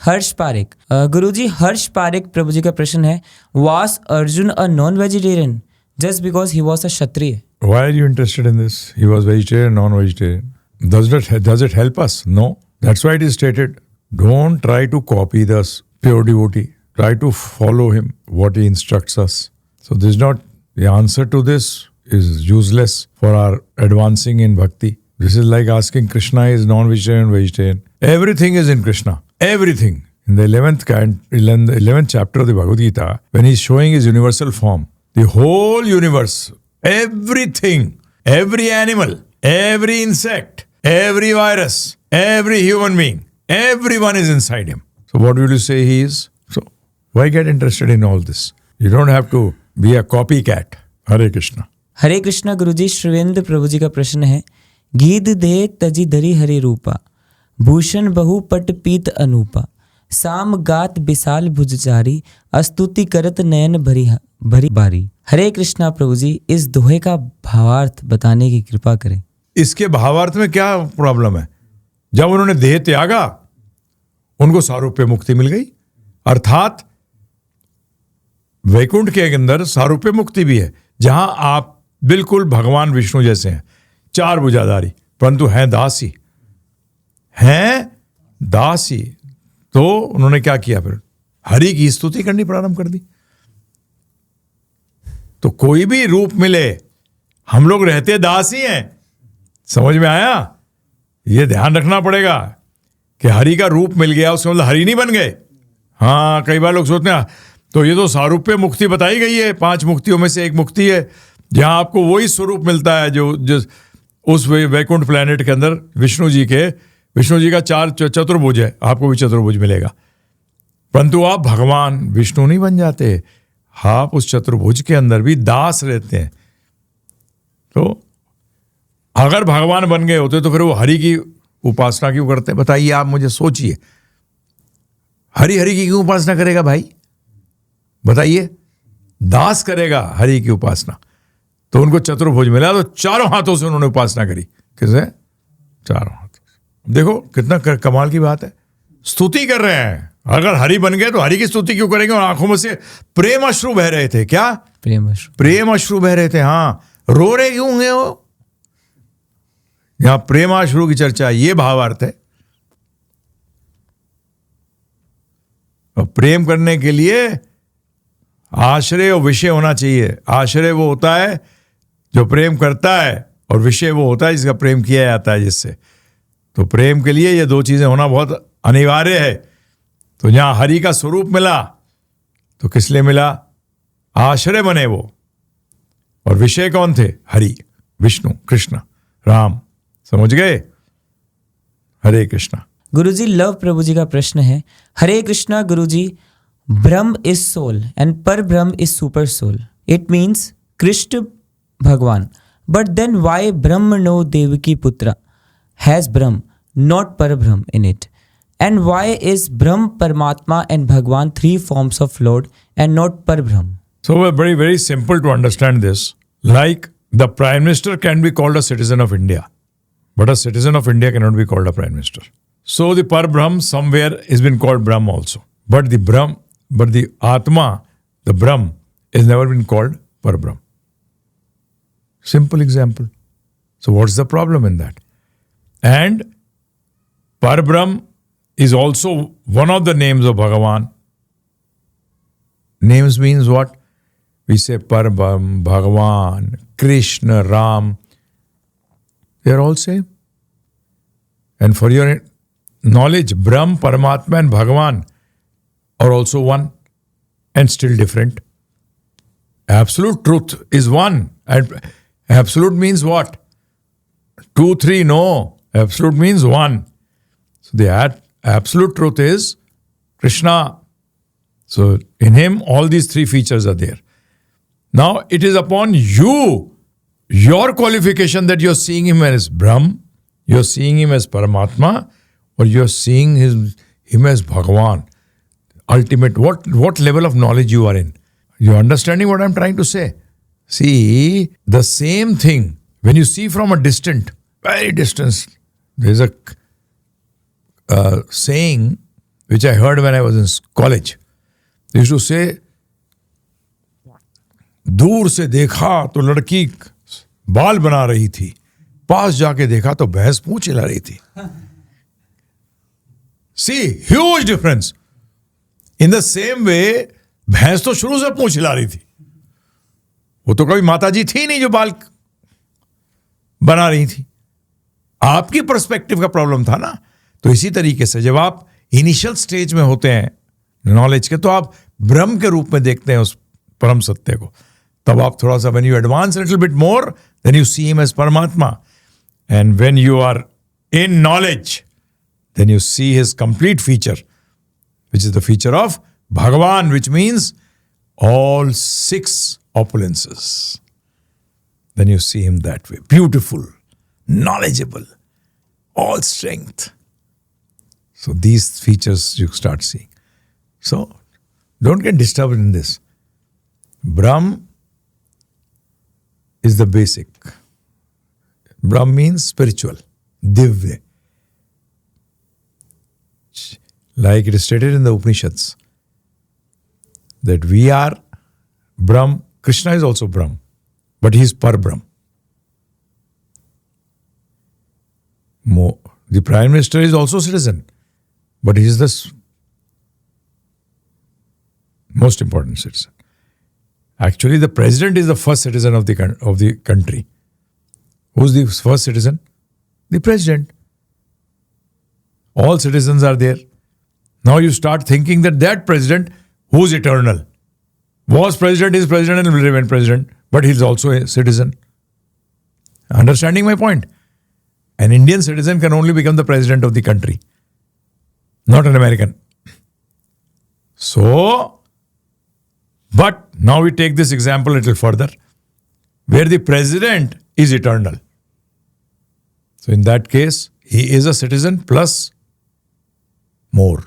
हर्ष पारेख, गुरुजी हर्ष पारेख प्रभु जी का प्रश्न है, was Arjun a non vegetarian just because he was a Kshatriya? Why are you interested in this? He was vegetarian, non-vegetarian. Does it help us? No. That's why it is stated, don't try to copy the pure devotee. Try to follow him, what he instructs us. So this is not, the answer to this is useless for our advancing in bhakti. This is like asking Krishna is non-vegetarian, vegetarian. Everything is in Krishna. Everything. In the 11th chapter of the Bhagavad Gita, when he is showing his universal form, the whole universe, everything, every animal, every insect, every virus, every human being, everyone is inside him. So what will you say he is? So why get interested in all this? You don't have to be a copycat. Hare Krishna. हरे कृष्णा गुरुजी श्रीवेंद्र प्रभु जी का प्रश्न है, गीत दे तजी धरी हरि रूपा, भूषण बहु पट पीत अनूपा, साम गात विशाल भुजचारी, अस्तुति करत नयन भरी बारी। हरे कृष्णा प्रभु जी, इस दोहे का भावार्थ बताने की कृपा करें। इसके भावार्थ में क्या प्रॉब्लम है? जब उन्होंने देह त्यागा, उनको सारूप्य मुक्ति मिल गई, अर्थात वैकुंठ के अंदर सारूप्य मुक्ति भी है, जहां आप बिल्कुल भगवान विष्णु जैसे हैं, चार भुजाधारी, परंतु हैं दासी, हैं दासी। तो उन्होंने क्या किया? फिर हरि की स्तुति करनी प्रारंभ कर दी। तो कोई भी रूप मिले, हम लोग रहते दास ही हैं। समझ में आया? ये ध्यान रखना पड़ेगा कि हरि का रूप मिल गया उसका मतलब हरि नहीं बन गए। हाँ, कई बार लोग सोचते हैं तो ये तो सारूप्य मुक्ति बताई गई है, 5 मुक्तियों में से एक मुक्ति है जहां आपको वही स्वरूप मिलता है जो उस वैकुंठ प्लैनेट के अंदर विष्णु जी का 4 चतुर्भुज है, आपको भी चतुर्भुज मिलेगा, परंतु आप भगवान विष्णु नहीं बन जाते, आप उस चतुर्भुज के अंदर भी दास रहते हैं। तो अगर भगवान बन गए होते तो फिर वो हरि की उपासना क्यों करते? बताइए, आप मुझे सोचिए, हरि की क्यों उपासना करेगा भाई? बताइए, दास करेगा हरि की उपासना। तो उनको चतुर्भुज मिला तो चारों हाथों से उन्होंने उपासना करी। किसे? चारों हाथों से। देखो कितना कमाल की बात है, स्तुति कर रहे हैं। अगर हरि बन गए तो हरि की स्तुति क्यों करेंगे? और आंखों में से प्रेम अश्रु बह रहे थे। क्या? प्रेम अश्रु बह रहे थे। हाँ, रो रहे क्यों होंगे वो? यहां प्रेमाश्रु की चर्चा, ये भावार्थ है। और प्रेम करने के लिए आश्रय और विषय होना चाहिए। आश्रय वो होता है जो प्रेम करता है, और विषय वो होता है जिसका प्रेम किया जाता है जिससे। तो प्रेम के लिए ये 2 चीजें होना बहुत अनिवार्य है। तो जहां हरि का स्वरूप मिला तो किस लिए मिला? आश्रय बने वो, और विषय कौन थे? हरि, विष्णु, कृष्ण, राम। समझ गए? हरे कृष्णा। गुरुजी लव प्रभु जी का प्रश्न है, हरे कृष्णा गुरुजी, ब्रह्म इज सोल एंड पर Brahm is super soul. It means Krishna भगवान, बट देन वाई ब्रह्मणो देवकी पुत्र हैज ब्रह्म नॉट पर Brahm in it, and why is Brahm परमात्मा एंड भगवान 3 forms of Lord and not पर ब्रह्म? So very, very simple to understand this. Like the Prime Minister can be called a citizen of India, but a citizen of India cannot be called a Prime Minister. So the Par-Brahm somewhere has been called Brahm also. But the Atma, the Brahm, has never been called Par-Brahm. Simple example. So what's the problem in that? And Par-Brahm is also one of the names of Bhagavan. Names means what? We say Par-Brahm, Bhagavan, Krishna, Ram. They are all same. And for your knowledge, Brahm, Paramatma and Bhagavan are also one and still different. Absolute truth is one. And absolute means what? 2, 3, no. Absolute means one. So the absolute truth is Krishna. So in him, all these 3 features are there. Now it is upon you, your qualification, that you're seeing him as Brahm, you're seeing him as Paramatma, or you're seeing him as Bhagavan. Ultimate, what level of knowledge you are in? You're understanding what I'm trying to say? See, the same thing, when you see from a very distant, there's a saying which I heard when I was in college. They used to say, दूर से देखा तो लड़की बाल बना रही थी, पास जाके देखा तो भैंस पूंछ हिला रही थी. See, huge difference. In the same way, भैंस तो शुरू से पूंछ हिला रही थी. वो तो कभी माताजी थी नहीं जो बाल बना रही थी. आपकी पर्सपेक्टिव का प्रॉब्लम था ना. तो इसी तरीके से जब आप इनिशियल स्टेज में होते हैं नॉलेज के, तो आप ब्रह्म के रूप में देखते हैं उस परम सत्य को. तब आप थोड़ा सा, when you advance a little bit more, then you see him as Paramatma. And when you are in knowledge, then you see his complete feature, which is the feature of Bhagavan, which means all 6 opulences. Then you see him that way. Beautiful, knowledgeable, all strength. So these features you start seeing. So don't get disturbed in this. Brahm is the basic. Brahm means spiritual, divya. Like it is stated in the Upanishads, that we are Brahm. Krishna is also Brahm, but he is Par-Brahm. The Prime Minister is also citizen, but he is the most important citizen. Actually, the President is the first citizen of the country. Who's the first citizen? The President. All citizens are there. Now you start thinking that President, who's eternal, was President, is President, and will remain President, but he's also a citizen. Understanding my point? An Indian citizen can only become the President of the country, not an American. So, but now we take this example a little further, where the President is eternal. So in that case, he is a citizen plus more.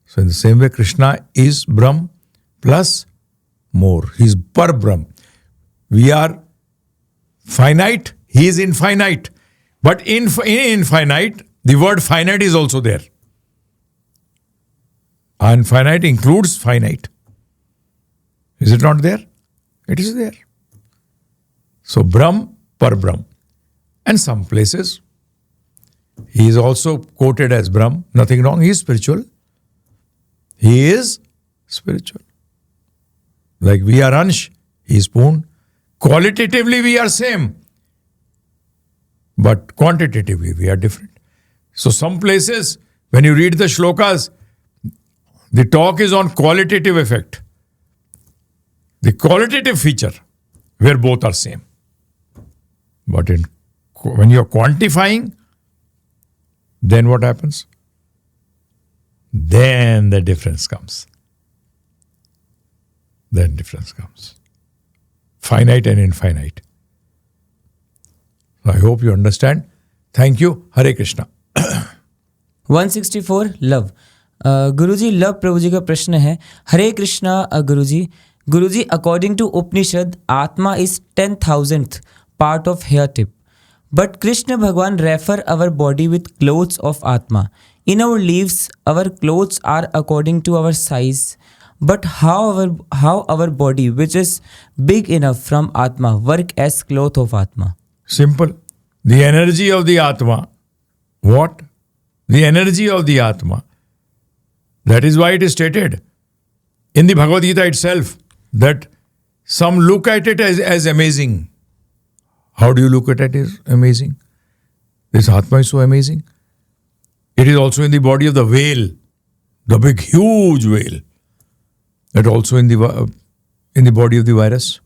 So in the same way, Krishna is Brahm plus more. He is Par-Brahm. We are finite, he is infinite. But in infinite, the word finite is also there. Infinite includes finite. Is it not there? It is there. So Brahm, Par-Brahm. And some places, he is also quoted as Brahm. Nothing wrong. He is spiritual. He is spiritual. Like we are Ansh, he is Poon. Qualitatively we are same. But quantitatively we are different. So some places, when you read the shlokas, the talk is on qualitative effect. The qualitative feature, where both are same. But when you are quantifying, then what happens? Then the difference comes. Then difference comes. Finite and infinite. I hope you understand. Thank you. Hare Krishna. 164 Luv. Guruji Luv Prabhu ji का प्रश्न है. Hare Krishna Guruji. Guruji, according to Upanishad, Atma is 10,000th part of hair tip. But Krishna Bhagwan refer our body with clothes of Atma. In our lives, our clothes are according to our size. But how our body, which is big enough from Atma, work as cloth of Atma? Simple. The energy of the Atma. What? The energy of the Atma. That is why it is stated in the Bhagavad Gita itself that some look at it as amazing. How do you look at it as amazing? This Atma is so amazing. It is also in the body of the whale, the big, huge whale. That also in the body of the virus.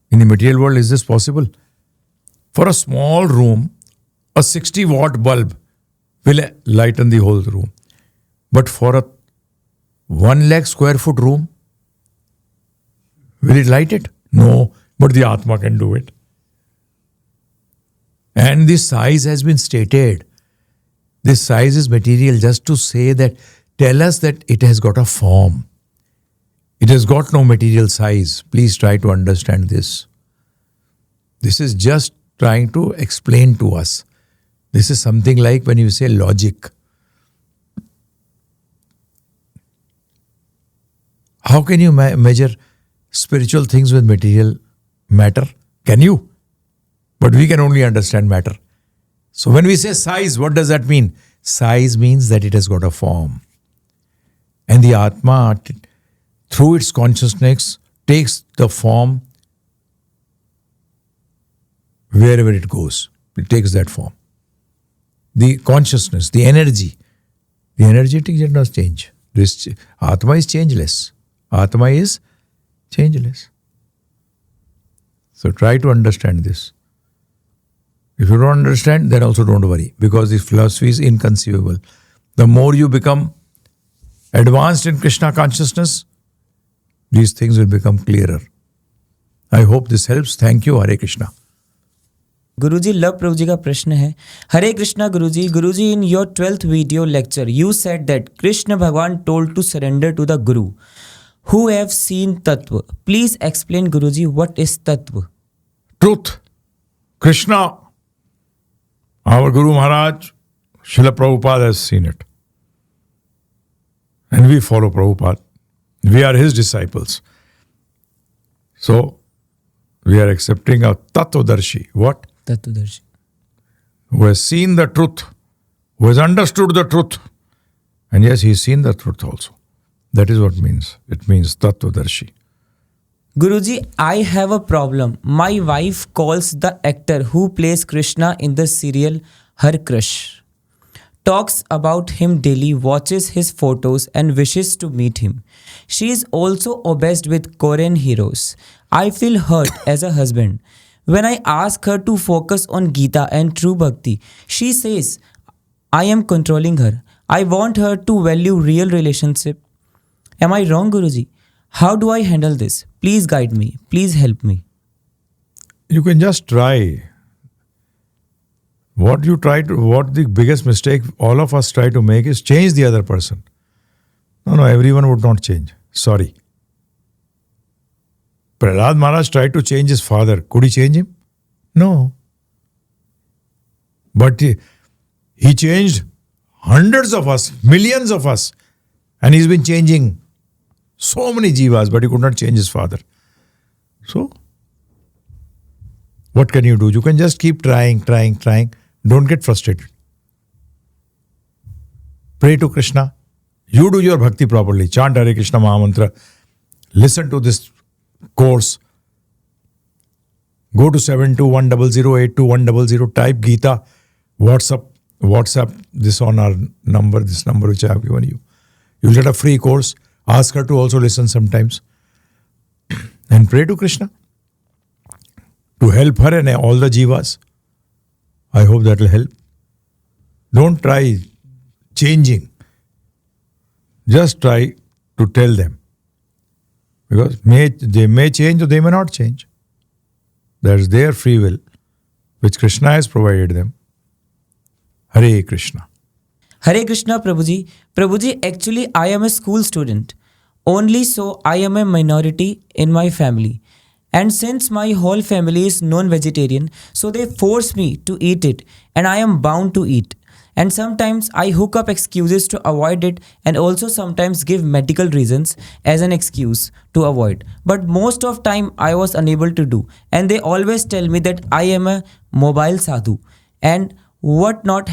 In the material world, is this possible? For a small room, a 60-watt bulb will lighten the whole room. But for a 1 lakh square foot room, will it light it? No, but the Atma can do it. And the size has been stated. This size is material just to say that, tell us that it has got a form. It has got no material size. Please try to understand this. This is just trying to explain to us. This is something like when you say logic. How can you measure spiritual things with material matter? Can you? But we can only understand matter. So when we say size, what does that mean? Size means that it has got a form. And the Atma, through its consciousness, takes the form wherever it goes. It takes that form. The consciousness, the energetic did not change. This Atma is changeless. Atma is changeless. So try to understand this. If you don't understand, then also don't worry, because this philosophy is inconceivable. The more you become advanced in Krishna consciousness, these things will become clearer. I hope this helps. Thank you. Hare Krishna. Guruji, Luv Prabhu ji का प्रश्न है, Hare Krishna Guruji. Guruji, in your 12th video lecture you said that Krishna भगवान told to surrender to the guru who have seen tattva. Please explain Guruji what is tattva. Truth. Krishna, our Guru Maharaj, Srila Prabhupada has seen it. And we follow Prabhupada. We are his disciples. So, we are accepting a Tattvadarshi. What? तत्वदर्शी. Who has seen the truth, who has understood the truth. And yes, he's seen the truth also. That is what it means. It means Tattvadarshi. Guruji, I have a problem. My wife calls the actor who plays Krishna in the serial her crush. Talks about him daily, watches his photos and wishes to meet him. She is also obsessed with Korean heroes. I feel hurt as a husband. When I ask her to focus on Gita and true bhakti, she says I am controlling her. I want her to value real relationship. Am I wrong, Guruji? How do I handle this? Please guide me. Please help me. You can just try. What the biggest mistake all of us try to make is change the other person. No, everyone would not change. Sorry. Prahlad Maharaj tried to change his father. Could he change him? No. But he changed hundreds of us, millions of us. And he's been changing so many jivas, but he could not change his father. So, what can you do? You can just keep trying. Don't get frustrated. Pray to Krishna. You do your bhakti properly. Chant Hare Krishna Mahamantra. Listen to this course. Go to 7210082100. Type Gita. WhatsApp this on our number, this number which I have given you. You'll get a free course. Ask her to also listen sometimes. And pray to Krishna to help her and all the jivas. I hope that will help. Don't try changing. Just try to tell them. Because they may change or they may not change. That's their free will, which Krishna has provided them. Hare Krishna. Hare Krishna, Prabhuji. Prabhuji, actually I am a school student. Only so I am a minority in my family. And since my whole family is non-vegetarian, so they force me to eat it and I am bound to eat. And sometimes I hook up excuses to avoid it and also sometimes give medical reasons as an excuse to avoid. But most of time I was unable to do. And they always tell me that I am a mobile sadhu. And what not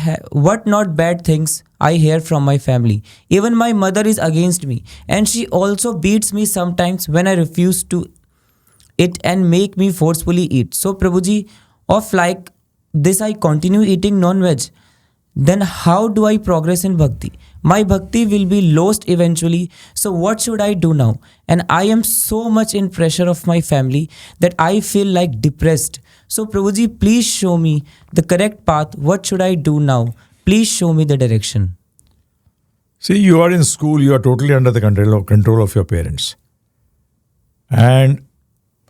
bad things I hear from my family. Even my mother is against me. And she also beats me sometimes when I refuse to it and make me forcefully eat. So Prabhuji, of like this I continue eating non-veg. Then how do I progress in bhakti? My bhakti will be lost eventually. So what should I do now? And I am so much in pressure of my family that I feel like depressed. So Prabhuji, please show me the correct path. What should I do now? Please show me the direction. See, you are in school. You are totally under the control of your parents. And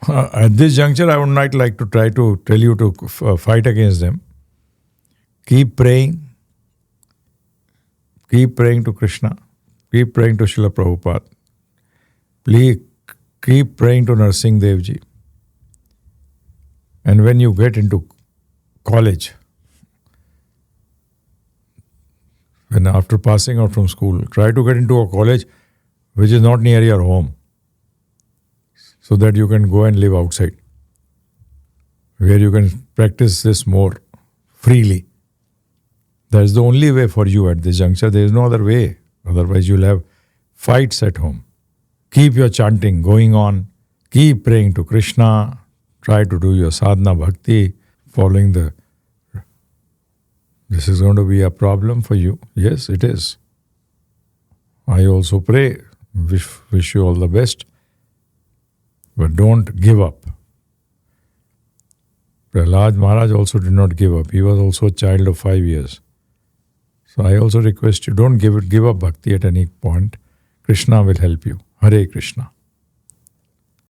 at this juncture, I would not like to try to tell you to fight against them. Keep praying. Keep praying to Krishna. Keep praying to Srila Prabhupada. Please keep praying to Narsingh Dev Ji. And when you get into college, when after passing out from school, try to get into a college which is not near your home. so that you can go and live outside, where you can practice this more freely. That is the only way for you at this juncture. There is no other way. Otherwise, you'll have fights at home. Keep your chanting going on. Keep praying to Krishna. Try to do your sadhana bhakti, following the... This is going to be a problem for you. Yes, it is. I also pray. Wish you all the best. But don't give up. Prahlad Maharaj also did not give up. He was also a child of 5 years. So I also request you, don't give up bhakti at any point. Krishna will help you. Hare Krishna.